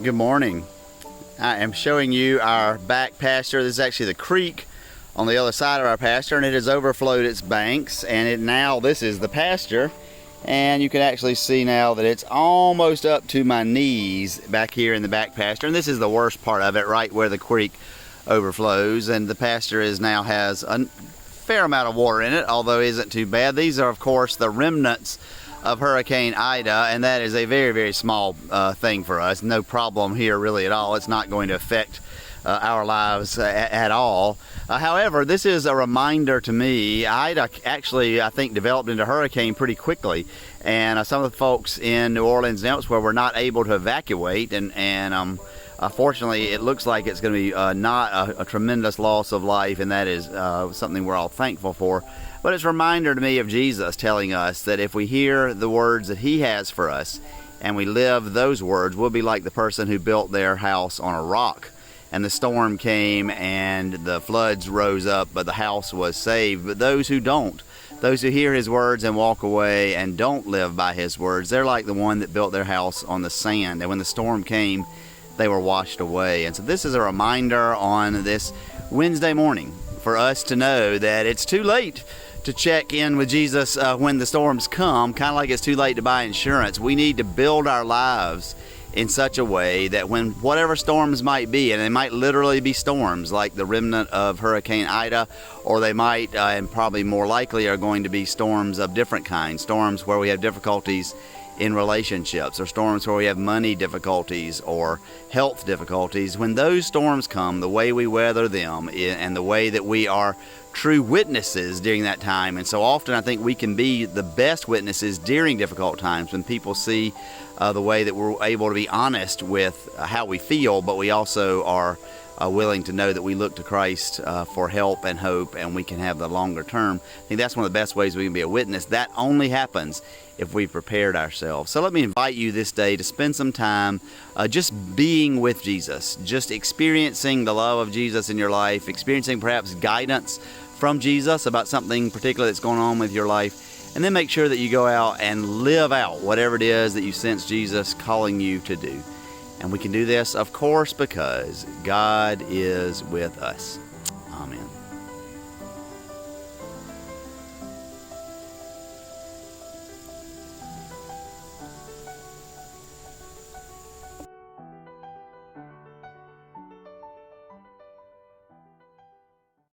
Good morning. I am showing you our back pasture. This is actually the creek on the other side of our pasture, and it has overflowed its banks, and this is the pasture, and you can actually see now that it's almost up to my knees back here in the back pasture. And this is the worst part of it, right where the creek overflows, and the pasture has a fair amount of water in it, although it isn't too bad. These are, of course, the remnants of Hurricane Ida, and that is a very, very small thing for us. No problem here really at all. It's not going to affect our lives at all. However, this is a reminder to me. Ida actually, I think, developed into a hurricane pretty quickly, and some of the folks in New Orleans and elsewhere were not able to evacuate, and fortunately, it looks like it's going to be not a tremendous loss of life, and that is something we're all thankful for. But it's a reminder to me of Jesus telling us that if we hear the words that He has for us and we live those words, we'll be like the person who built their house on a rock. And the storm came and the floods rose up, but the house was saved. But those who don't, those who hear His words and walk away and don't live by His words, they're like the one that built their house on the sand. And when the storm came, they were washed away. And so this is a reminder on this Wednesday morning for us to know that it's too late to check in with Jesus when the storms come, kind of like it's too late to buy insurance. We need to build our lives in such a way that when whatever storms might be, and they might literally be storms like the remnant of Hurricane Ida, or they might, and probably more likely are going to be storms of different kinds, storms where we have difficulties in relationships, or storms where we have money difficulties or health difficulties. When those storms come, the way we weather them and the way that we are true witnesses during that time. And so often I think we can be the best witnesses during difficult times when people see the way that we're able to be honest with how we feel, but we also are willing to know that we look to Christ for help and hope, and we can have the longer term. I think that's one of the best ways we can be a witness. That only happens if we've prepared ourselves. So let me invite you this day to spend some time just being with Jesus, just experiencing the love of Jesus in your life, experiencing perhaps guidance from Jesus about something particular that's going on with your life, and then make sure that you go out and live out whatever it is that you sense Jesus calling you to do. And we can do this, of course, because God is with us.